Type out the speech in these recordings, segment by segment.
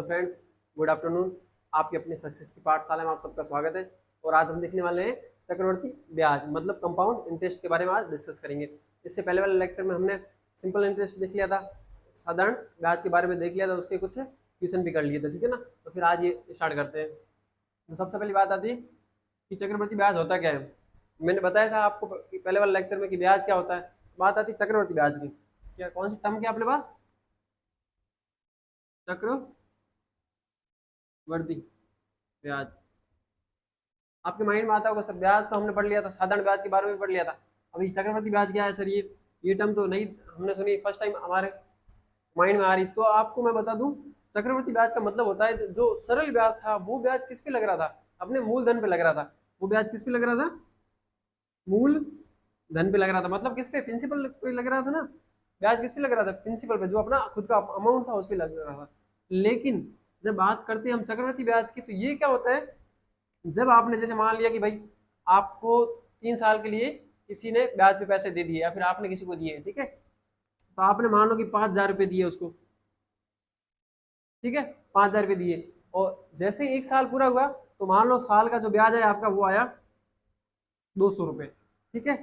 Hello friends, good afternoon. आपकी अपनी success की पाठशाला में आप सबका स्वागत है। और आज हम देखने वाले हैं चक्रवर्ती ब्याज मतलब कंपाउंड इंटरेस्ट के बारे में आज डिस्कस करेंगे। इससे पहले वाले लेक्चर में हमने सिंपल इंटरेस्ट देख लिया था, साधारण ब्याज के बारे में देख लिया था, उसके कुछ क्वेश्चन भी कर लिए थे, ठीक है ना। तो फिर आज ये स्टार्ट करते हैं। तो सबसे पहली बात आती है कि चक्रवर्ती ब्याज होता क्या है। मैंने बताया था आपको पहले वाले लेक्चर में कि ब्याज क्या होता है। बात आती है चक्रवर्ती ब्याज की। क्या कौन सी टर्म क्या अपने पास? चक्रवर्ती ब्याज। आपके माइंड में आता होगा सर ब्याज तो हमने पढ़ लिया था, साधारण ब्याज के बारे में पढ़ लिया था, अभी चक्रवर्ती ब्याज क्या है सर? ये टर्म तो नहीं हमने सुनी, फर्स्ट टाइम हमारे माइंड में आ रही। तो आपको मैं बता दूं, चक्रवर्ती ब्याज का मतलब होता है जो सरल ब्याज था वो ब्याज किस पे लग रहा था? अपने मूलधन पे लग रहा था। वो ब्याज किस पे लग रहा था? मूल धन पे लग रहा था। मतलब किस पे? प्रिंसिपल पे लग रहा था ना। ब्याज किस पे लग रहा था? प्रिंसिपल पे, जो अपना खुद का अमाउंट था उस पे लग रहा था। लेकिन जब बात करते हैं हम चक्रवर्ती ब्याज की, तो ये क्या होता है, जब आपने जैसे मान लिया कि भाई आपको 3 साल के लिए किसी ने ब्याज पे पैसे दे दिए या फिर आपने किसी को दिए, ठीक है। तो आपने मान लो कि 5,000 रुपये दिए उसको, ठीक है, 5,000 रुपये दिए। और जैसे 1 साल पूरा हुआ तो मान लो साल का जो ब्याज है आपका वो आया 200 रुपये, ठीक है।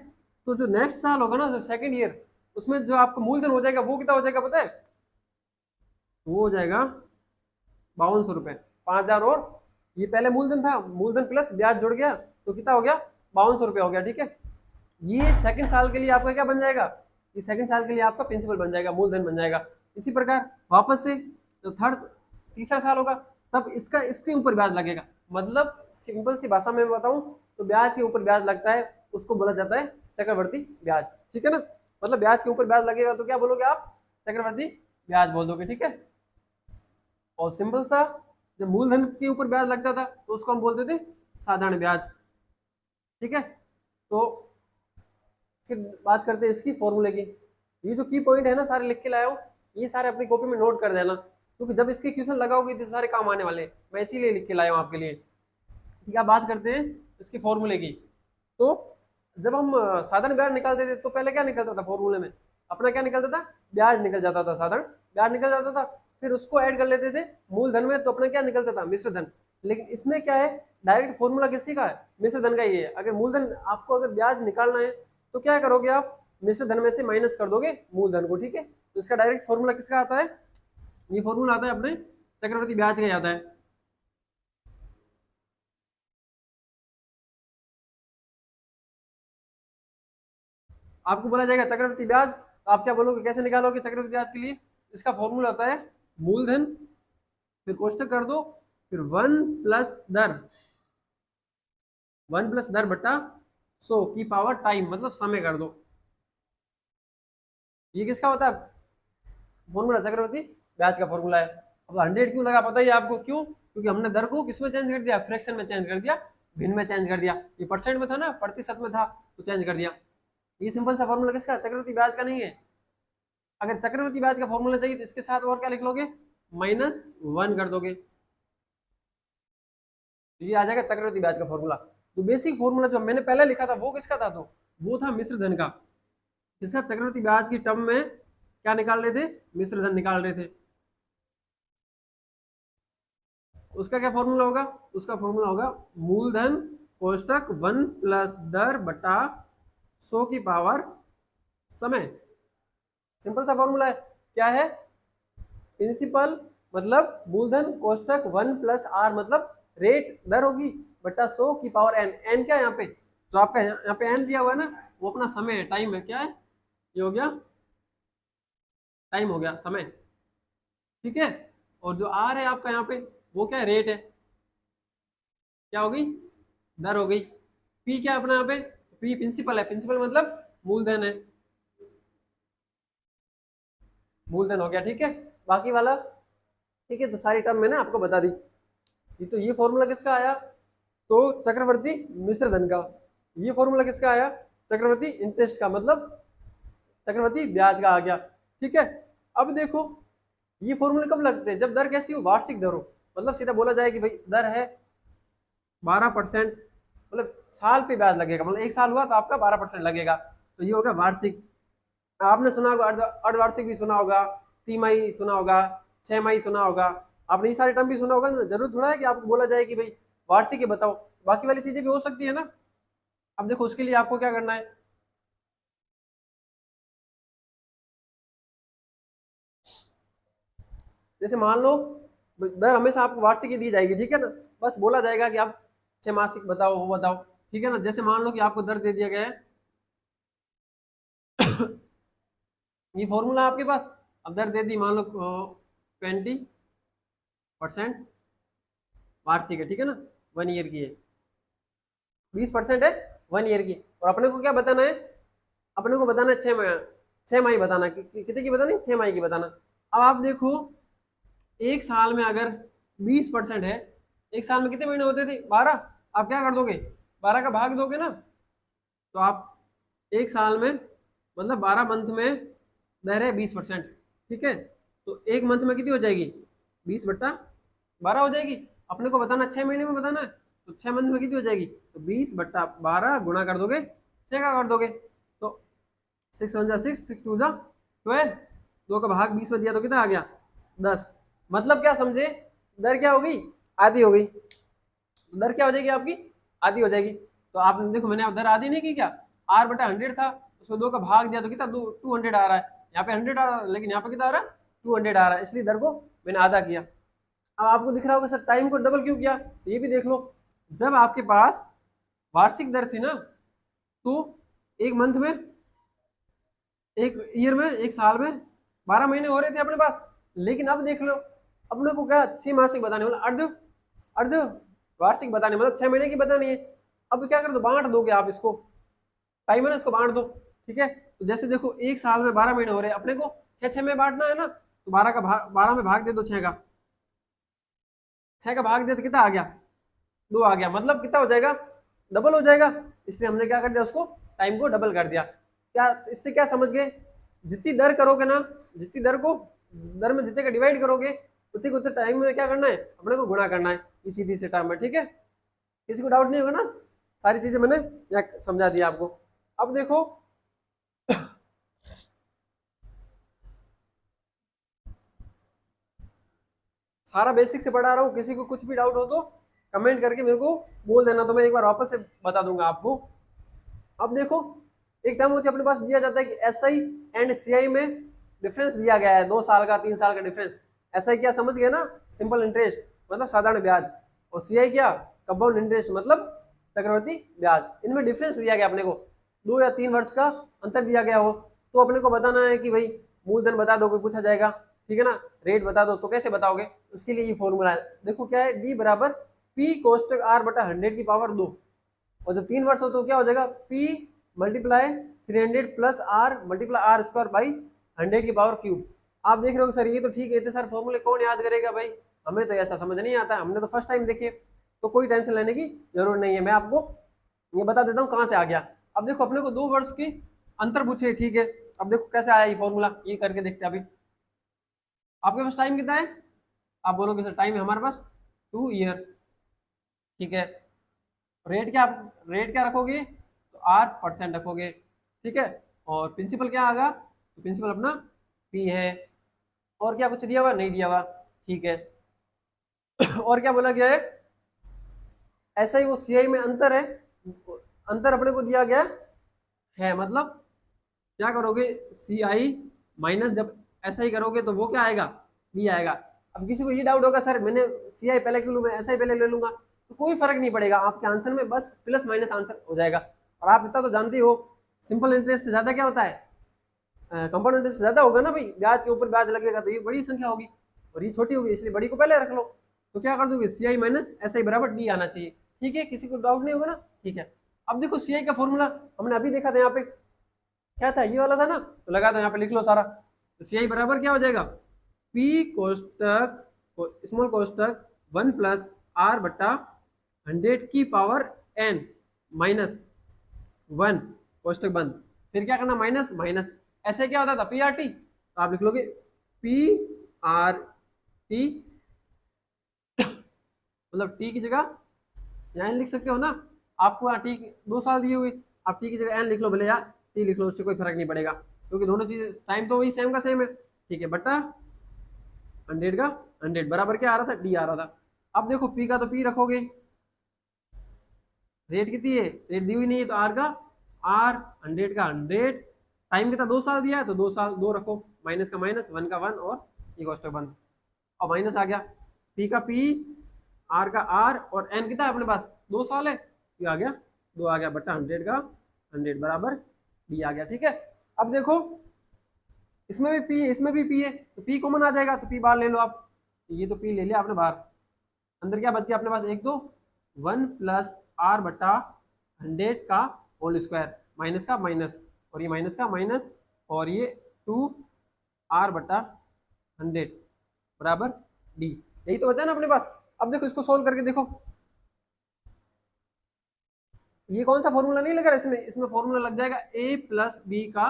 तो जो नेक्स्ट साल होगा ना, जो सेकेंड ईयर, उसमें जो आपका मूलधन हो जाएगा वो कितना हो जाएगा पता है? वो हो जाएगा 5200 रुपये। 5,000 और ये पहले मूलधन था, मूलधन प्लस ब्याज जुड़ गया तो कितना हो गया? 5200 रुपये हो गया, ठीक है। ये सेकंड साल के लिए आपका क्या बन जाएगा? ये सेकंड साल के लिए आपका प्रिंसिपल बन जाएगा, मूलधन बन जाएगा। इसी प्रकार वापस से जो तीसरा साल होगा तब इसका इसके ऊपर ब्याज लगेगा। मतलब सिंपल सी भाषा में बताऊं तो ब्याज के ऊपर ब्याज लगता है, उसको बोला जाता है चक्रवर्ती ब्याज, ठीक है ना। मतलब ब्याज के ऊपर ब्याज लगेगा तो क्या बोलोगे आप? चक्रवर्ती ब्याज बोल दोगे, ठीक है। और सिंपल सा जब मूलधन के ऊपर ब्याज लगता था तो उसको हम बोलते थे साधारण ब्याज, ठीक है। तो फिर बात करते हैं इसकी फॉर्मूले की। ये जो की पॉइंट है ना सारे लिख के लाया हूँ, ये सारे अपनी कॉपी में नोट कर देना, क्योंकि जब इसके क्वेश्चन लगाओगे तो सारे काम आने वाले हैं। मैं इसीलिए लिख के लाया हूँ आपके लिए। ठीक है, बात करते हैं इसके फॉर्मूले की। तो जब हम साधारण ब्याज निकालते थे तो पहले क्या निकलता था फॉर्मूले में? अपना क्या निकलता था? ब्याज निकल जाता था, साधारण ब्याज निकल जाता था। फिर उसको ऐड कर लेते थे मूलधन में तो अपना क्या निकलता था? मिश्र धन। लेकिन इसमें क्या है, डायरेक्ट फॉर्मूला किसी का है? मिश्र धन का ही है। अगर मूलधन आपको अगर ब्याज निकालना है तो क्या करोगे आप? मिश्र धन में से माइनस कर दोगे मूलधन को, ठीक है। तो इसका डायरेक्ट फॉर्मूला किसका आता है? ये फॉर्मूला आता है अपने चक्रवर्ती ब्याज का आता है। आपको बोला जाएगा चक्रवर्ती ब्याज, तो आप क्या बोलोगे, कैसे निकालोगे चक्रवर्ती ब्याज के लिए? इसका फॉर्मूला होता है मूलधन, फिर कोष्टक कर दो, फिर 1 प्लस दर बटा 100 की पावर टाइम, मतलब समय कर दो। ये किसका होता है फॉर्मूला? चक्रवर्ती ब्याज का फॉर्मूला है। अब 100 क्यों लगा पता ही आपको? क्यों? क्योंकि हमने दर को किसमें चेंज कर दिया? फ्रैक्शन में चेंज कर दिया, भिन्न में चेंज कर दिया। ये परसेंट में था ना, प्रतिशत में था, तो चेंज कर दिया। ये सिंपल सा फॉर्मूला किसका? चक्रवर्ती ब्याज का नहीं है। अगर चक्रवर्ती ब्याज का फॉर्मूला चाहिए तो इसके साथ और क्या लिख लोगे? -1 कर दोगे, तो ये आ जाएगा चक्रवर्ती ब्याज का फॉर्मूला। जो बेसिक फॉर्मूला जो मैंने पहले लिखा था वो किसका था? तो वो था मिश्र धन का। इसका चक्रवर्ती ब्याज की टर्म में क्या निकाल रहे थे? मिश्र धन निकाल रहे थे। उसका क्या फॉर्मूला होगा? उसका फॉर्मूला होगा मूलधन कोष्टक 1 प्लस दर बटा 100 की पावर समय। सिंपल सा फॉर्मूला है। क्या है? प्रिंसिपल मतलब मूलधन कोष्टक 1 प्लस आर मतलब रेट दर होगी, बटा 100 की पावर एन। एन क्या है यहाँ पे? जो आपका यहाँ पे एन दिया हुआ है ना, वो अपना समय है, टाइम है। क्या है? ये हो गया टाइम, हो गया समय, ठीक है। और जो आर है आपका यहाँ पे वो क्या है? रेट है। क्या हो गई? दर हो गई। पी क्या है अपना यहाँ पे? पी प्रिंसिपल है। प्रिंसिपल मतलब मूलधन है, मूलधन हो गया, ठीक है। बाकी वाला ठीक है, तो सारी टर्म मैंने आपको बता दी। तो ये फॉर्मूला किसका आया? तो चक्रवर्ती मिश्र धन का। ये फॉर्मूला किसका आया? चक्रवर्ती इंटरेस्ट का, मतलब चक्रवर्ती ब्याज का आ गया, ठीक है। अब देखो ये फॉर्मूले कब लगते हैं? जब दर कैसी हो? वार्षिक दर हो। मतलब सीधा बोला जाए कि भाई दर है 12%, मतलब साल पे ब्याज लगेगा, मतलब 1 साल हुआ तो आपका 12% लगेगा, तो ये होगा वार्षिक। आपने सुना होगा अर्धवार्षिक भी सुना होगा, तिमाही सुना होगा, 6 माही सुना होगा, आपने ये सारे टर्म भी सुना होगा ना, जरूर थोड़ा है कि आपको बोला जाए कि भाई वार्षिक बताओ, बाकी वाली चीजें भी हो सकती है ना। अब देखो उसके लिए आपको क्या करना है, जैसे मान लो दर हमेशा आपको वार्षिक ही दी जाएगी, ठीक है ना, बस बोला जाएगा कि आप 6 मासिक बताओ, वो बताओ, ठीक है ना। जैसे मान लो कि आपको दर दे दिया गया है ये फॉर्मूला आपके पास, अब दर दे दी मान लो 20% वार्षिक है, ठीक है ना, 1 ईयर की है, 20% है 1 ईयर की, और अपने को क्या बताना है, अपने को बताना है 6 माह, 6 माही बताना, कितने की बतानी, 6 माही की बताना। अब आप देखो एक साल में अगर 20% है, एक साल में कितने महीने होते थे, 12, आप क्या कर दोगे, 12 का भाग दोगे ना, तो आप एक साल में मतलब 12 मंथ में दर है 20%, ठीक है, तो एक मंथ में कितनी हो जाएगी, 20/12 हो जाएगी। अपने को बताना 6 महीने में बताना है, तो 6 मंथ में कितनी हो जाएगी, तो 20/12 गुणा कर दोगे 6 का कर दोगे, तो 6 1 6, 6 2 12, 2 का भाग 20 में दिया तो कितना आ गया, 10। मतलब क्या समझे, दर क्या होगी, आधी हो गई, दर क्या हो जाएगी आपकी, आधी हो जाएगी। तो आपने देखो मैंने दर आधी नहीं की क्या, R/100 था, उसमें 2 का भाग दिया तो कितना 200 आ रहा है, यहाँ पे 100 आ रहा है, लेकिन यहाँ पे कितना आ रहा है, 200 आ रहा है, इसलिए दर को मैंने आधा किया। अब आपको दिख रहा होगा सर टाइम को डबल क्यों किया, तो ये भी देख लो, जब आपके पास वार्षिक दर थी ना, तो एक मंथ में, एक ईयर में, एक साल में 12 महीने हो रहे थे अपने पास, लेकिन अब देख लो अपने को क्या 6 मासिक बताने, मतलब अर्ध अर्ध वार्षिक बताने, मतलब 6 महीने की बतानी है। अब क्या कर दो, बांट दोगे आप इसको, टाइम है ना, इसको बांट दो, ठीक है। तो जैसे देखो एक साल में 12 महीने हो रहे हैं, अपने को 6 6 में बांटना है ना, तो 12 में भाग दे दो 6 का, 6 का भाग दे तो कितना आ गया, 2 आ गया, मतलब कितना हो जाएगा, डबल हो जाएगा, इसलिए हमने क्या कर दिया, उसको टाइम को डबल कर दिया। क्या इससे क्या समझ गए, जितनी दर करोगे ना, जितनी दर को, दर में जितने का डिवाइड करोगे उतने को उतने टाइम में क्या करना है, अपने को गुणा करना है इस सीधी से टर्म में, ठीक है। किसी को डाउट नहीं होगा ना, सारी चीजें मैंने यहाँ समझा दिया आपको। अब देखो सारा बेसिक से पढ़ा रहा हूँ, किसी को कुछ भी डाउट हो तो कमेंट करके मेरे को बोल देना, तो मैं एक बार वापस से बता दूंगा आपको। अब देखो एक टर्म होती है अपने पास, दिया जाता है कि एसआई एंड सीआई में डिफरेंस दिया गया है, 2 साल का 3 साल का डिफरेंस। एसआई क्या समझ गए ना, सिंपल इंटरेस्ट मतलब साधारण ब्याज, और सीआई क्या, कंपाउंड इंटरेस्ट मतलब चक्रवर्ती ब्याज। इनमें डिफरेंस दिया गया अपने को, 2 या 3 वर्ष का अंतर दिया गया हो, तो अपने को बताना है कि भाई मूलधन बता दो, कोई पूछा जाएगा, ठीक है ना, रेट बता दो, तो कैसे बताओगे, उसके लिए ये फॉर्मूला है। देखो क्या है, डी बराबर पी कोष्टक R/100 की पावर 2, और जब 3 वर्ष हो तो क्या हो जाएगा, P multiply 300 plus R multiply R² by 100 की पावर क्यूब। आप देख रहे हो सर ये तो ठीक है, इतने सारे फॉर्मूले कौन याद करेगा भाई, हमें तो ऐसा समझ नहीं आता, हमने तो फर्स्ट टाइम देखे, तो कोई टेंशन लेने की जरूरत नहीं है, मैं आपको ये बता देता हूँ कहाँ से आ गया। अब देखो अपने को 2 वर्ष की अंतर पूछे, ठीक है, अब देखो कैसे आया ये फॉर्मूला, ये करके देखते हैं। अभी आपके पास टाइम कितना है, आप बोलोगे सर टाइम है हमारे पास 2 ईयर, ठीक है, रेट क्या रखोगे, तो R% रखोगे, ठीक है, और प्रिंसिपल क्या आएगा, तो प्रिंसिपल अपना P है, और क्या कुछ दिया हुआ, नहीं दिया हुआ, ठीक है। और क्या बोला गया है, ऐसा ही वो सीआई में अंतर है, अंतर अपने को दिया गया है, मतलब क्या करोगे, सीआई माइनस, जब ऐसा ही करोगे तो वो क्या आएगा, बी आएगा। अब किसी को ये डाउट होगा सर मैंने सीआई पहले क्यों लूं, मैं ऐसा ही पहले ले लूंगा, तो कोई फर्क नहीं पड़ेगा, आपके आंसर में बस प्लस माइनस आंसर हो जाएगा। और आप इतना तो जानते हो, सिंपल इंटरेस्ट से ज्यादा क्या होता है, कंपाउंड इंटरेस्ट ज्यादा होगा ना भाई, ब्याज के ऊपर ब्याज लगेगा, तो ये बड़ी संख्या होगी और ये छोटी होगी, इसलिए बड़ी को पहले रख लो। तो क्या कर दोगे, सीआई माइनस एसआई बराबर डी आना चाहिए, ठीक है, किसी को डाउट नहीं होगा ना, ठीक है। अब देखो सीआई का फॉर्मूला हमने अभी देखा था, यहाँ पे क्या था, ये वाला था ना, तो लगा दो यहाँ पे, लिख लो सारा। तो सीआई बराबर क्या हो जाएगा, पी कोष्टक स्मॉल कोष्टक 1+R/100 की पावर n माइनस 1 कोष्टक बंद, फिर क्या करना, माइनस माइनस, ऐसे क्या होता था PRT, तो आप लिख लोगे PRT, मतलब टी की जगह यहाँ लिख सकते हो ना, आपको टी 2 साल दिए हुए, आप टी की जगह n लिख लो भले, या टी लिख लो, उससे कोई फर्क नहीं पड़ेगा, क्योंकि दोनों चीजें टाइम तो वही सेम का सेम है, ठीक है, बटा 100 का 100 बराबर क्या आ रहा था, डी आ रहा था। अब देखो पी का तो पी रखोगे, रेट कितनी है, रेट दी हुई नहीं है तो आर का आर, 100 का 100, टाइम कितना 2 साल दिया है तो 2 साल 2 रखो, माइनस का माइनस, 1 का 1 और इक्वल टू 1, और माइनस आ गया, पी का पी, आर का आर, और एन कितना है अपने पास 2 साल है, ये आ गया 2 आ गया बट्टा 100 का 100 बराबर डी आ गया। ठीक है, अब देखो इसमें भी पी है इसमें भी पी है, तो पी कॉमन आ जाएगा तो पी बाहर ले लो आप, ये तो पी ले लिया आपने बाहर, अंदर क्या बच गया अपने पास, एक दो 1 प्लस आर बटा 100 का होल स्क्वायर, माइनस का माइनस, और ये माइनस का माइनस, और ये 2 आर बटा 100 बराबर डी, यही तो बचा ना अपने पास। अब देखो इसको सोल्व करके देखो, ये कौन सा फॉर्मूला नहीं लग रहा इसमें, इसमें फॉर्मूला लग जाएगा ए प्लस बी का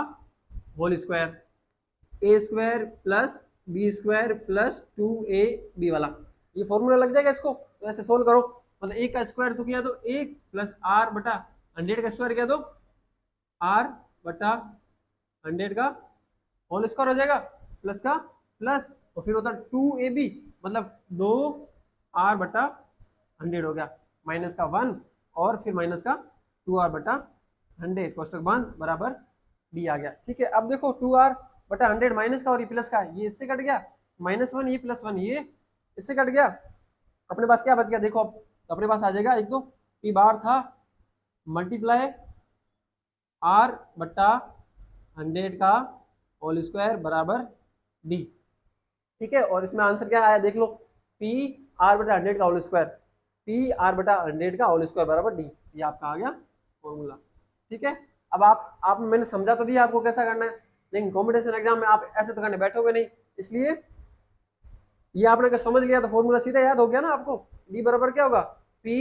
whole square, A square plus B square plus 2ab वाला, ये फॉर्मूला लग जाएगा इसको, तो ऐसे सोल्व करो, मतलब एक का स्क्वायर तो किया तो एक प्लस आर बटा 100 का स्क्वायर किया तो आर बटा 100 का होल स्क्वायर हो जाएगा, प्लस का प्लस, और फिर होता 2ab, मतलब 2 आर बटा 100 हो गया, माइनस का 1 और फिर माइनस का 2 आर बटा 100 कोष्टक बंद बराबर डी आ गया। ठीक है, अब देखो 2 आर बटा 100 माइनस का और ये प्लस का, ये इससे कट गया, -1 ये +1 ये इससे कट गया, अपने पास क्या बच गया देखो, अब तो अपने पास आ जाएगा एक दो पी बार था मल्टीप्लाई आर बटा 100 का होल स्क्वायर बराबर डी। ठीक है, और इसमें आंसर क्या आया देख लो, पी आर बटा 100 का होल स्क्वायर, पी आर बटा 100 का होल स्क्वायर बराबर डी, ये आपका आ गया फॉर्मूला। ठीक है, अब आप मैंने समझा तो दिया आपको कैसा करना है, लेकिन कॉम्पिटिशन एग्जाम में आप ऐसे तो करने बैठोगे नहीं, इसलिए ये आपने अगर समझ लिया तो फॉर्मूला सीधा याद हो गया ना आपको, डी बराबर क्या होगा, पी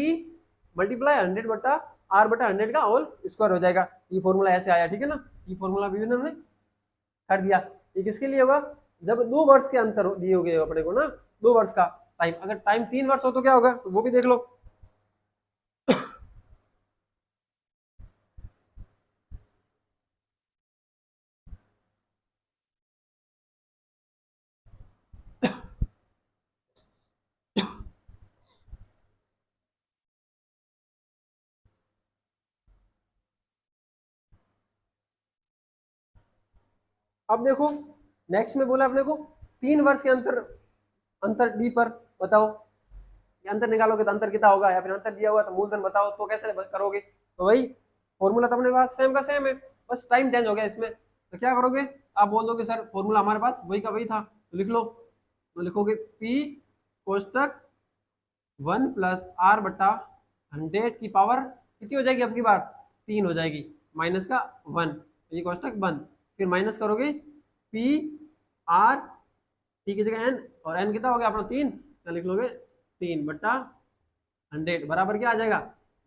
मल्टीप्लाई 100 बटा आर बटा 100 का होल स्क्वायर हो जाएगा, ये फॉर्मूला ऐसे आया। ठीक है ना, ये फॉर्मूला भी हमने कर दिया। ये किसके लिए होगा, जब 2 वर्ष के अंतर दिए हो गए अपने को ना, 2 वर्ष का टाइम, अगर टाइम 3 वर्ष हो तो क्या होगा, तो वो भी देख लो। अब देखो नेक्स्ट में बोला अपने को 3 वर्ष के अंतर, अंतर डी पर बताओ, ये अंतर निकालोगे तो अंतर कितना होगा, या फिर अंतर दिया हुआ तो मूलधन बताओ, तो कैसे करोगे, तो वही फॉर्मूला तो अपने पास सेम का सेम है, बस टाइम चेंज हो गया इसमें, तो क्या करोगे, आप बोल दोगे सर फॉर्मूला हमारे पास वही का वही था, तो लिख लो, तो लिखोगे पी कोष्टक 1 प्लस आर बटा 100 की पावर कितनी हो जाएगी, अब की बार 3 हो जाएगी, माइनस का 1, ये कोष्टक बंद, फिर माइनस करोगे पी आर, टी की जगह एन, और एन कितना हो गया अपना 3, तो लिख लोगे 3 बट्टा 100 बराबर क्या आ जाएगा,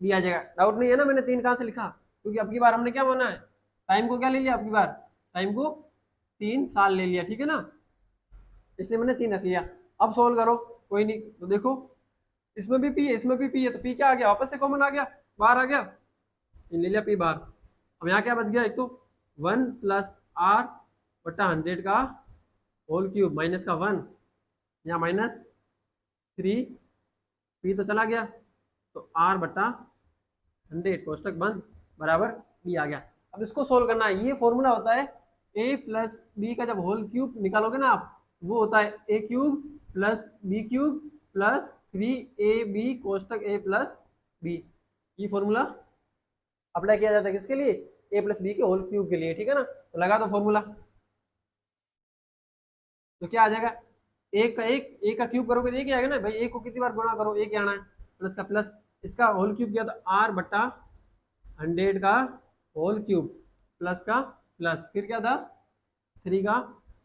डी आ जाएगा। डाउट नहीं है ना मैंने 3 कहाँ से लिखा, क्योंकि अब की बार हमने क्या माना है, टाइम को क्या ले लिया, अब की बार टाइम को 3 साल ले लिया। ठीक है ना, इसलिए मैंने 3 रख लिया। अब सोल्व करो, कोई नहीं, तो देखो इसमें भी पी है इसमें भी पी है, तो पी क्या आ गया, वापस से कॉमन आ गया, बाहर आ गया, ले लिया पी बाहर। अब यहाँ क्या बच गया, एक तो 1 प्लस आर बटा 100 का होल क्यूब, माइनस का 1, यहाँ -3, पी तो चला गया, तो आर बटा 100 कोष्टक बंद बराबर बी आ गया। अब इसको सोल्व करना है, ये फॉर्मूला होता है ए प्लस बी का जब होल क्यूब निकालोगे ना आप, वो होता है A cube plus B cube plus 3ab कोष्टक ए प्लस बी, ये फॉर्मूला अप्लाई किया जाता है किसके लिए, ए प्लस बी के होल क्यूब के लिए। ठीक है ना, तो लगा दो फॉर्मूला, तो क्या आ जाएगा, एक का क्यूब करोगे तो एक ही आएगा ना भाई, एक को कितनी बार गुणा करो एक ही आना है, प्लस का प्लस, इसका होल क्यूब किया तो आर बटा 100 का होल क्यूब, प्लस का प्लस, फिर क्या था 3 का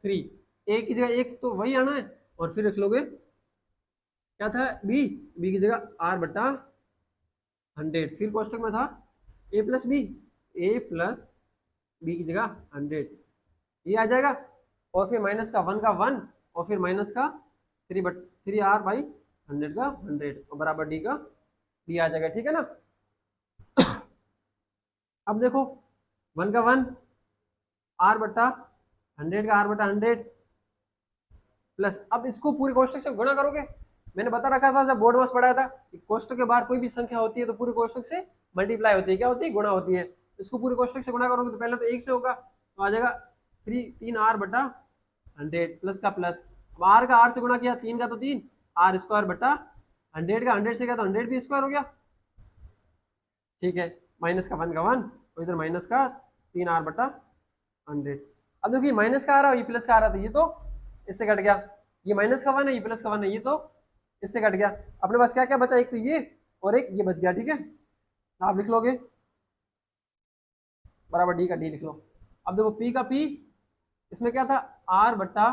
3, एक की जगह एक तो वही आना है, और फिर रख लोगे क्या था बी की जगह आर बटा 100, फिर कोष्टक में था ए प्लस बी की जगह 100, ये आ जाएगा, और फिर माइनस का 1 का 1, और फिर माइनस का 3 आर बाई 100 का 100, और बराबर डी का डी आ जाएगा। ठीक है ना, अब देखो 1 का 1, आर बटा 100 का आर बटा 100, प्लस, अब इसको पूरे कोष्टक से गुणा करोगे। मैंने बता रखा था जब बोर्ड मास पढ़ाया था कि कोष्टक के बाहर कोई भी संख्या होती है तो पूरे कोष्टक से मल्टीप्लाई होती है, क्या होती है, गुणा होती है। इसको पूरे कोष्टक से गुणा करोगे तो पहले तो 1 से होगा, तो आ जाएगा 3r बटा 100 प्लस का प्लस। अब r का r से गुणा किया, 3 का तो 3 r स्क्वायर बटा 100 का 100 से गया तो 100 भी स्क्वायर हो गया, ठीक है। माइनस का 1 का 1 और इधर माइनस का 3r बटा 100। अब देखिए माइनस का आ रहा है, ये प्लस का आ रहा था, ये तो इससे कट गया, ये माइनस का 1 है, ये प्लस का 1 है, ये तो इससे कट गया। अपने पास क्या क्या बचा, एक तो ये और एक ये बच गया, ठीक है। आप लिख लोगे बराबर डी का डी लिख लो। अब देखो पी का पी, इसमें क्या था, r बटा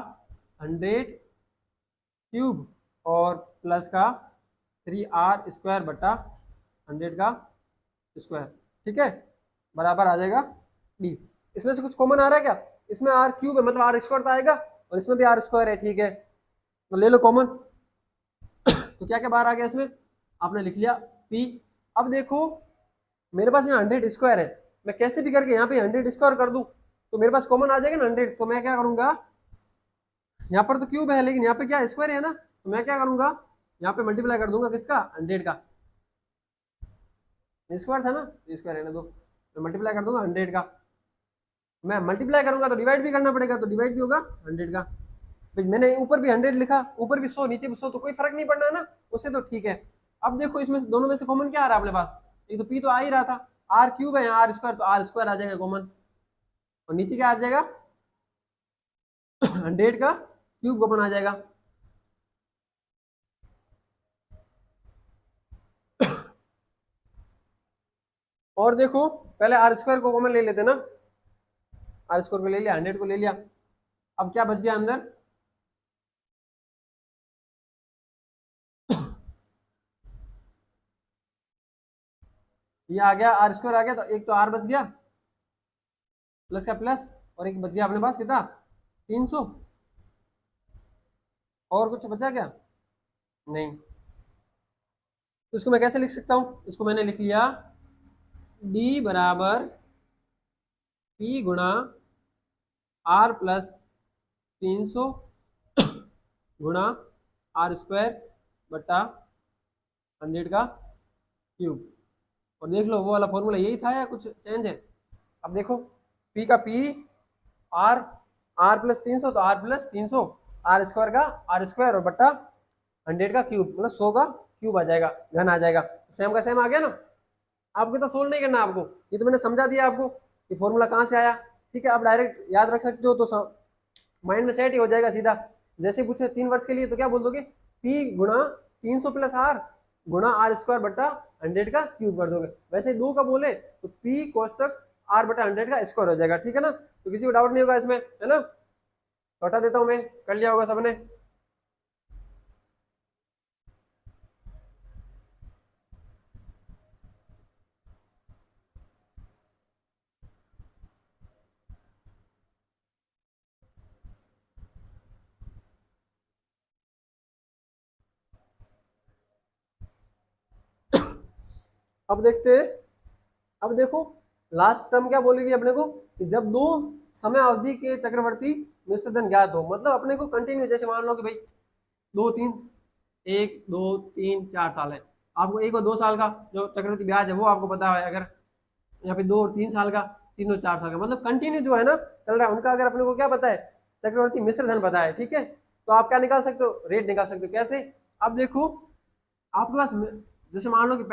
100 क्यूब और प्लस का 3r स्क्वायर बटा 100 का स्क्वायर, ठीक है, बराबर आ जाएगा डी। इसमें से कुछ कॉमन आ रहा है क्या, इसमें आर क्यूब है मतलब आर स्क्वायर तो आएगा और इसमें भी आर स्क्वायर है, ठीक है, तो ले लो कॉमन। तो क्या क्या बाहर आ गया इसमें, आपने लिख लिया पी। अब देखो मेरे पास यहाँ 100 स्क्वायर है, मैं कैसे भी करके यहाँ पे 100 स्क्वायर कर दूं तो मेरे पास कॉमन आ जाएगा ना 100, तो मैं क्या करूंगा, यहाँ पर तो क्यूब है लेकिन यहाँ पे क्या स्क्वायर है ना, तो मैं क्या करूंगा, यहाँ पे मल्टीप्लाई कर दूंगा किसका, 100 का, स्क्वायर था ना, स्क्वायर रहने दो, मैं मल्टीप्लाई कर दूंगा 100 का। मैं मल्टीप्लाई करूंगा तो डिवाइड भी करना पड़ेगा, तो डिवाइड भी होगा 100 का। भाई मैंने ऊपर भी 100 लिखा, ऊपर भी 100 नीचे भी 100, तो कोई फर्क नहीं पड़ना है ना उससे, तो ठीक है। अब देखो इसमें दोनों में से कॉमन क्या आ रहा है अपने पास, एक तो पी तो आ ही रहा था, आर क्यूब है आर स्क्वायर, तो आर स्क्वायर आ जाएगा कॉमन, और नीचे क्या आ जाएगा 100 का क्यूब कॉमन आ जाएगा। और देखो पहले आर स्क्वायर को कॉमन ले लेते ना, आर स्क्वायर को ले लिया, 100 को ले लिया, अब क्या बच गया अंदर, ये आ गया आर स्क्वायर आ गया, तो एक तो आर बच गया प्लस का प्लस, और एक बच गया अपने पास कितना 300, और कुछ बचा क्या, नहीं। तो इसको मैं कैसे लिख सकता हूँ, इसको मैंने लिख लिया d बराबर p गुणा r प्लस 300 गुणा आर स्क्वायर बटा 100 का क्यूब। और देख लो वो वाला फॉर्मूला यही था या कुछ चेंज है। अब देखो p का p, r प्लस 300 तो r प्लस 300, आर स्क्वायर का आर स्क्वायर और बट्टा 100 का क्यूब, मतलब 100 का क्यूब आ जाएगा, घन आ जाएगा, सेम का सेम आ गया ना। आपको तो सोल्व नहीं करना आपको, ये तो मैंने समझा दिया आपको कि फॉर्मूला कहाँ से आया, ठीक है। आप डायरेक्ट याद रख सकते हो तो माइंड में सेट ही हो जाएगा सीधा। जैसे पूछे 3 वर्ष के लिए तो क्या बोल दोगे, p गुणा 300 प्लस r गुणा आर स्क्वायर बट्टा 100 का क्यूब कर दोगे। वैसे 2 का बोले तो p कोष्टक r बटा 100 का स्क्वायर हो जाएगा, ठीक है ना। तो किसी को डाउट नहीं होगा इसमें, है ना। तो हटा देता हूं मैं, कर लिया होगा सबने। अब देखते हैं, अब देखो लास्ट टर्म क्या बोलेगी अपने को कि जब दो समय अवधि के चक्रवर्ती मिश्रधन ज्ञात हो, मतलब अपने को कंटिन्यू, जैसे मान लो कि भाई 2 3 1 2 3 4 साल है, आपको 1 और 2 साल का जो चक्रवर्ती ब्याज है वो आपको पता है, अगर यहाँ पे 2 और 3 साल का, 3 और 4 साल का, मतलब कंटिन्यू जो है ना चल रहा है उनका, अगर अपने को क्या पता है, चक्रवर्ती मिश्रधन पता है, ठीक है। तो आप क्या निकाल सकते हो, रेट निकाल सकते हो। कैसे, अब देखो आपके पास जैसे मान लो कि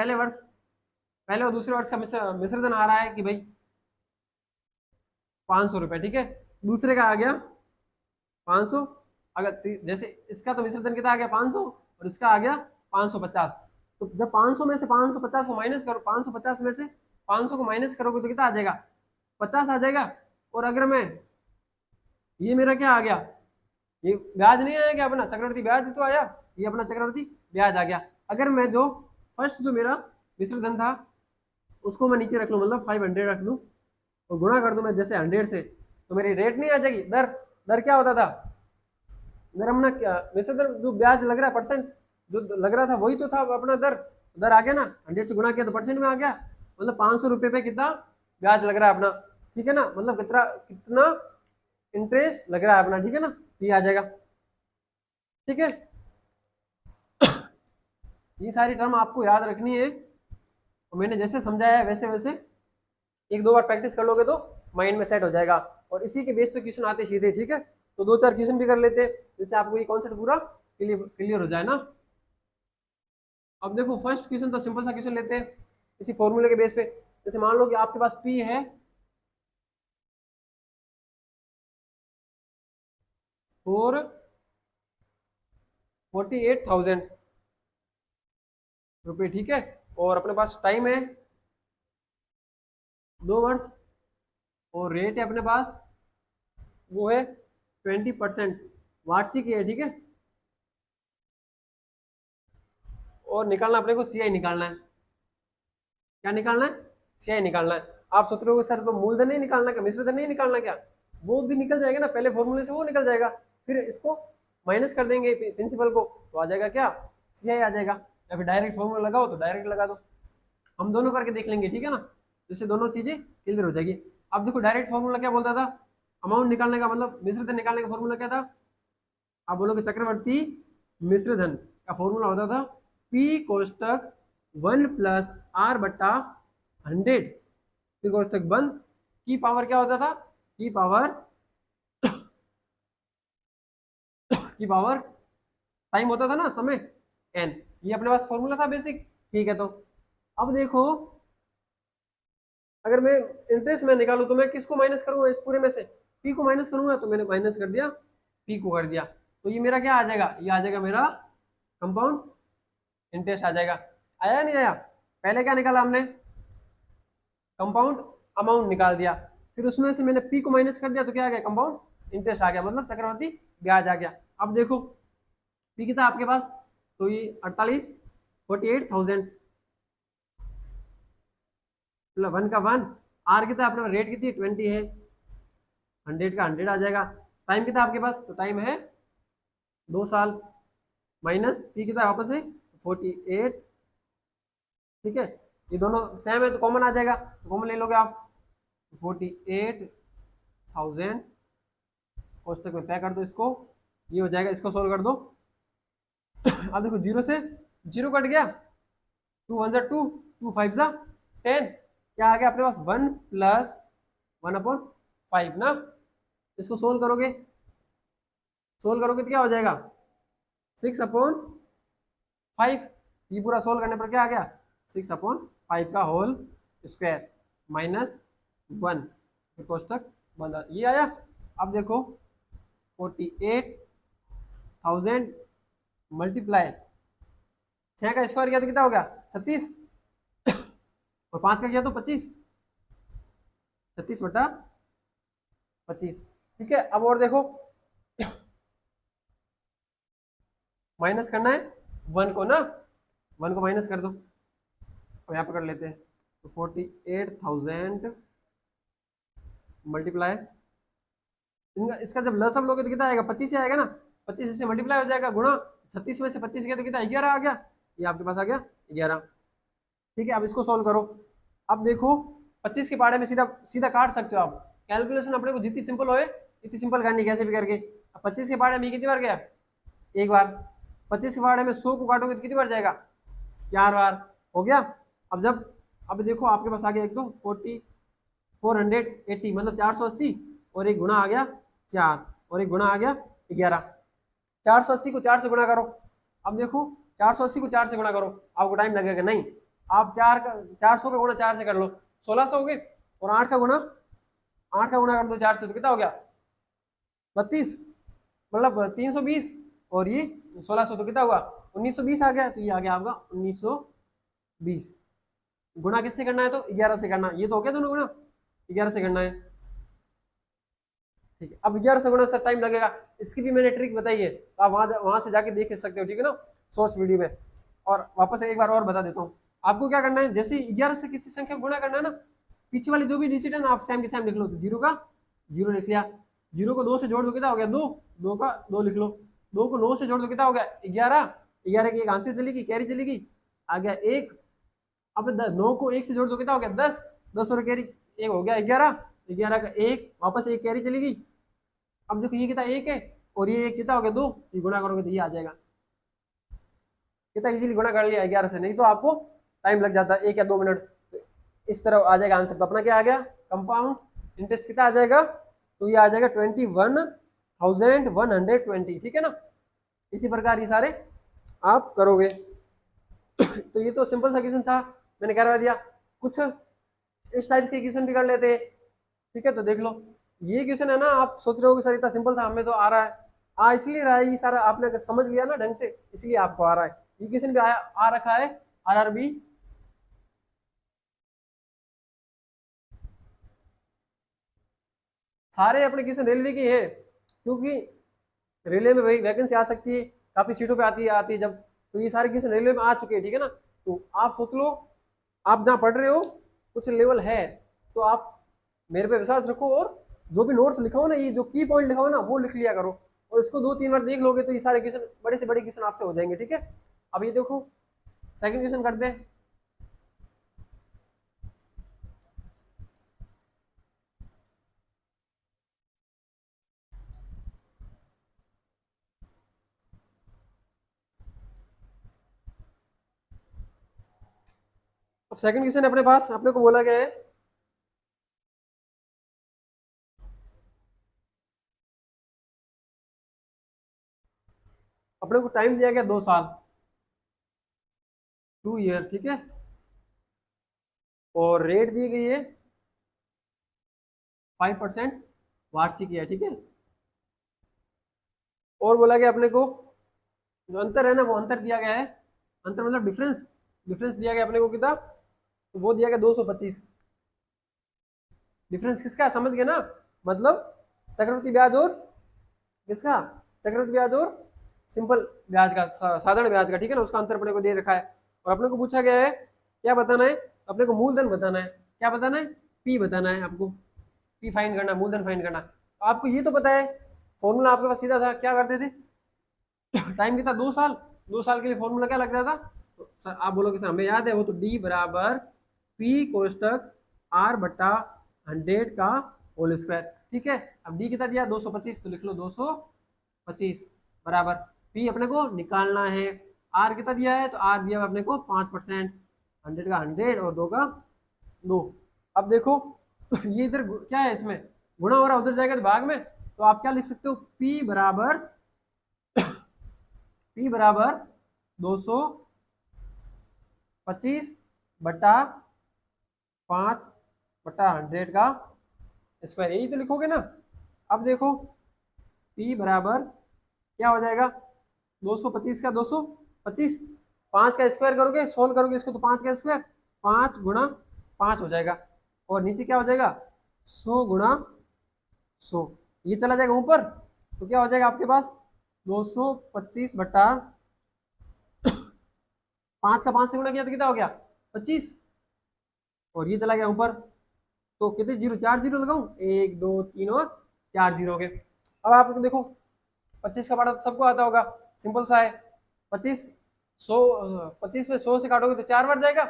पहले और दूसरे वर्ष का मिश्रधन आ रहा है कि भाई 500 रुपए, ठीक है। दूसरे का आ गया 500, अगर जैसे इसका तो मिश्रधन कितना आ गया 500 और इसका आ गया 550, तो जब 500 में से 550 को माइनस करो, 550 में से 500 को माइनस करोगे तो कितना आ जाएगा, 50 आ जाएगा। और अगर मैं, ये मेरा क्या आ गया, ये ब्याज नहीं आया क्या अपना चक्रवर्ती ब्याज तो आया, ये अपना चक्रवर्ती ब्याज आ गया। अगर मैं जो फर्स्ट जो मेरा मिश्रधन था उसको मैं नीचे रख लूँ, मतलब 500 रख लूँ और गुणा कर दूं मैं जैसे 100 से, तो मेरी रेट नहीं आ जाएगी, दर, दर क्या होता था, दर अपना क्या मिश्रधन जो ब्याज लग रहा है परसेंट जो लग रहा था वही तो था अपना दर, दर आ गया ना, 100 से गुणा किया तो परसेंट में आ गया, मतलब 500 रुपये पे कितना ब्याज लग रहा है अपना, ठीक है ना, मतलब कितना कितना इंटरेस्ट लग रहा है अपना, ठीक है ना, ये आ जाएगा। ठीक है। ये सारी टर्म आपको याद रखनी है, और मैंने जैसे समझाया है वैसे वैसे एक दो बार प्रैक्टिस कर लोगे तो माइंड में सेट हो जाएगा, और इसी के बेस पे क्वेश्चन आते सीधे। ठीक है, तो दो चार क्वेश्चन भी कर लेते हैं जिससे आपको ये कॉन्सेप्ट पूरा क्लियर हो जाए ना। अब देखो फर्स्ट क्वेश्चन तो सिंपल सा क्वेश्चन लेते हैं इसी फॉर्मूले के बेस पे। जैसे मान लो कि आपके पास पी है 48,000 रुपये, ठीक है, और अपने पास टाइम है 2 वर्ष, और रेट है अपने पास वो है 20%, वार्षिक है, ठीक है। और निकालना अपने को सीआई निकालना है। क्या निकालना है? सीआई निकालना है। आप सोच रहे हो सर तो मूलधन नहीं निकालना क्या, मिश्रधन नहीं निकालना क्या? वो भी निकल जाएगा ना, पहले फॉर्मूले से वो निकल जाएगा, फिर इसको माइनस कर देंगे प्रिंसिपल को, तो आ जाएगा क्या, सीआई आ जाएगा। या फिर डायरेक्ट फॉर्मूला लगाओ तो डायरेक्ट लगा दो, हम दोनों करके देख लेंगे, ठीक है ना, जिससे दोनों चीजें क्लियर हो जाएगी। अब देखो डायरेक्ट फॉर्मूला क्या बोलता था, अमाउंट निकालने का मतलब मिश्रधन निकालने का फॉर्मूला क्या था? आप बोलोगे चक्रवर्ती मिश्रधन का फॉर्मूला होता था P कोष्टक 1 प्लस R बट्टा 100, P कोष्टक बंद की पावर क्या होता था, की पावर टाइम होता था ना, समय n, ये अपने पास फॉर्मूला था बेसिक। ठीक है, तो अब देखो अगर मैं इंटरेस्ट में निकालूं तो मैं किसको माइनस करूंगा इस पूरे में से, P को माइनस करूंगा, तो मैंने माइनस कर दिया, P को कर दिया, तो ये मेरा क्या आ जाएगा, ये आ जाएगा मेरा कंपाउंड इंटरेस्ट आ जाएगा। आया नहीं आया? पहले क्या निकाला हमने, कंपाउंड अमाउंट निकाल दिया, फिर उसमें से मैंने P को माइनस कर दिया, तो क्या आ गया, कंपाउंड इंटरेस्ट आ गया, मतलब चक्रवर्ती ब्याज आ गया। अब देखो P कितना आपके पास, तो ये 48,000 मतलब 1 का 1, R कितना अपने रेट कितनी 20 है, 100 का 100 आ जाएगा। टाइम कितना आपके पास, तो टाइम है 2 साल, माइनस P कितना वापस है 48, ठीक है, ये दोनों सेम है तो कॉमन आ जाएगा, तो कॉमन ले लोगे आप, 48,000 कोष्टक में पे कर दो इसको, ये हो जाएगा, इसको सोल्व कर दो। अब देखो जीरो से जीरो कट गया, 2 1 2, 2 5 10, क्या आ गया अपने पास 1 प्लस 1/5 ना। इसको सोल्व करोगे तो क्या हो जाएगा 6/5, ये पूरा सोल्व करने पर क्या आ गया 6/5 का होल स्क्वायर माइनस 1, फिर कोष्टक बंद, ये आया। अब देखो 48,000 मल्टीप्लाई 6 का स्क्वायर किया तो कितना हो गया 36, और 5 का किया तो 25, 36/25, ठीक है। अब और देखो माइनस करना है 1 को ना, 1 को माइनस कर दो, अब यहाँ पर कर लेते हैं, तो 48,000 मल्टीप्लाई, इसका जब लसम लोगे तो कितना आएगा 25 ही आएगा ना, 25 से मल्टीप्लाई हो जाएगा गुणा, 36 में से 25 गया तो कितना 11 आ गया, ये आपके पास आ गया 11, ठीक है। अब इसको सोल्व करो, अब देखो 25 के पहाड़े में सीधा सीधा काट सकते हो आप, कैलकुलेशन अपने को जितनी सिंपल होए इतनी सिंपल करनी कैसे भी करके। अब 25 के पहाड़े में कितनी बार गया, एक बार, 25 के पहाड़े में 100 को काटोगे तो कितनी बार जाएगा 4 बार, हो गया। अब देखो आपके पास आ गया एक तो 480 मतलब 480, और एक गुणा आ गया 4, और एक गुणा आ गया 11, 480 को 4 से गुणा करो। अब देखो 480 को 4 से गुणा करो, आपको टाइम लगेगा नहीं, आप 400 का गुणा 4 से कर लो 1600 हो गए, और 8 का गुणा कर दो 4 से तो कितना हो गया 32, मतलब 320, और ये 1600 तो कितना हुआ 1920 आ गया, तो ये आ गया आपका 1920। गुणा किससे करना है, तो 11 से करना, ये तो हो गया दोनों गुणा, 11 से करना है, ठीक है। अब 11 से गुणा सर टाइम लगेगा, इसकी भी मैंने ट्रिक बताई है, तो आप वहां से जाके देख सकते हो, ठीक है ना, सोर्स वीडियो में। और वापस एक बार और बता देता हूँ, आपको क्या करना है, जैसे 11 से किसी संख्या को गुणा करना है ना, पीछे वाली जो भी डिजिट है ना आप सेम के सेम लिख लो, तो 0 का 0 लिख लिया, 0 को 2 से जोड़ दो कितना हो गया 2, 2 का 2 लिख लो, 2 को 9 से जोड़ दो कितना हो गया 11, 11 की एक आंसर चलेगी, कैरी चलेगी, आ गया 1। अब 9 को 1 से जोड़ दो कितना हो गया 10, 10 और कैरी 1 हो गया 11, 11 का 1 वापस 1 कैरी चलेगी। अब देखो ये कितना 1 है और ये कितना हो गया 2, ये गुणा करोगे तो ये आ जाएगा। कितना इजीली गुणा कर लिया 11 से, नहीं तो आपको टाइम लग जाता 1 या 2 मिनट। इस तरह आ जाएगा आंसर। तो अपना क्या आ गया, कंपाउंड इंटरेस्ट कितना आ जाएगा, तो ये आ जाएगा 21,120, ठीक है ना। इसी प्रकार ये सारे आप करोगे। तो ये तो सिंपल सा क्वेश्चन था, मैंने करवा दिया। कुछ इस टाइप के क्वेश्चन भी कर लेते हैं, ठीक है। तो देख लो ये क्वेश्चन है ना, आप सोच रहे हो कि सर इतना सिंपल था, हमें तो आ रहा है। इसलिए रहा है, ये सारा आपने समझ लिया ना ढंग से, इसलिए आपको आ रहा है। ये क्वेश्चन भी आ रखा है RRB सारे एप्लीकेशन रेलवे की है, क्योंकि रेलवे में भाई वैकेंसी आ सकती है, काफी सीटों पे आती है जब, तो ये सारे क्वेश्चन रेलवे में आ चुके हैं, ठीक है ना। तो आप सोच लो, आप जहाँ पढ़ रहे हो कुछ लेवल है, तो आप मेरे पे विश्वास रखो, और जो भी नोट्स लिखा हो ना, ये जो की पॉइंट लिखा हो ना, वो लिख लिया करो, और इसको 2-3 बार देख लोगे तो ये सारे क्वेश्चन, बड़े से बड़े क्वेश्चन आपसे हो जाएंगे, ठीक है। अब ये देखो सेकंड क्वेश्चन करते हैं। अब सेकंड क्वेश्चन अपने पास, अपने को बोला गया है अपने को टाइम दिया गया 2 साल, 2 ईयर, ठीक है। और रेट दी गई है 5% वार्षिक है, ठीक है। और बोला गया अपने को जो अंतर है ना, वो अंतर दिया गया है, अंतर मतलब डिफरेंस, डिफरेंस दिया गया अपने को कितना, तो वो दिया गया 225। डिफरेंस किसका है, समझ गए ना, मतलब चक्रवृद्धि ब्याज और किसका, चक्रवृद्धि ब्याज और सिंपल ब्याज का, साधारण ब्याज का, ठीक है ना, उसका अंतर अपने को दे रखा है। और अपने को पूछा गया है क्या बताना है, अपने को मूलधन बताना है। क्या बताना है, पी बताना है आपको, पी फाइन करना, मूलधन फाइन करना। आपको ये तो पता है, फॉर्मूला आपके पास सीधा था, क्या करते थे, टाइम कितना 2 साल, 2 साल के लिए फॉर्मूला क्या लगता था, तो सर आप बोलोगे सर हमें याद है, वो तो डी बराबर पी कोष्टक आर बट्टा 100 का होल स्क्वायर, ठीक है। अब डी कितना दिया 225, तो लिख लो 225 बराबर पी अपने को निकालना है, आर कितना दिया है, तो आर दिया अपने को 5%, 100 का 100 और 2 का 2। अब देखो ये इधर क्या है, इसमें गुणा हो रहा, उधर जाएगा तो भाग में, तो आप क्या लिख सकते हो, P बराबर 225 बटा 5/100 का स्क्वायर, यही तो लिखोगे ना। अब देखो P बराबर क्या हो जाएगा, 225 का 225, 5 का स्क्वायर करोगे, सोल्व करोगे इसको, तो 5 का स्क्वायर 5 गुणा 5 हो जाएगा, और नीचे क्या हो जाएगा 100 गुणा 100, ये चला जाएगा ऊपर, तो क्या हो जाएगा आपके पास 225 बटा 5 का 5 से गुणा किया तो कितना हो गया 25, और ये चला गया ऊपर, तो कितने जीरो, 4 जीरो लगाऊं, 1 2 3 और 4 जीरो हो गए। अब आप देखो 25 का पढ़ा तो सबको आता होगा, सिंपल सा है, 25 में 100 से काटोगे तो 4 बार जाएगा,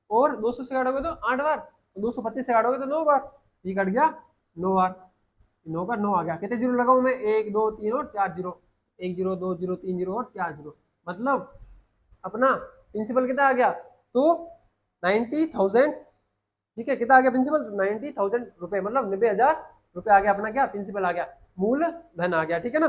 और 200 से काटोगे तो 8 बार, 225 से काटोगे तो 9 बार, ये कट गया 9 बार, 9 का 9 आ गया। कितने जीरो लगाऊं मैं, 1 2 3 और 4 जीरो, 1 जीरो 2 जीरो 3 जीरो और 4 जीरो, मतलब अपना प्रिंसिपल कितना आ गया, तो 90,000, ठीक है। कितना आ गया प्रिंसिपल, 90,000 रुपए, मतलब 90,000 रुपए आ गया अपना, क्या प्रिंसिपल आ गया, मूल धन आ गया, ठीक है ना।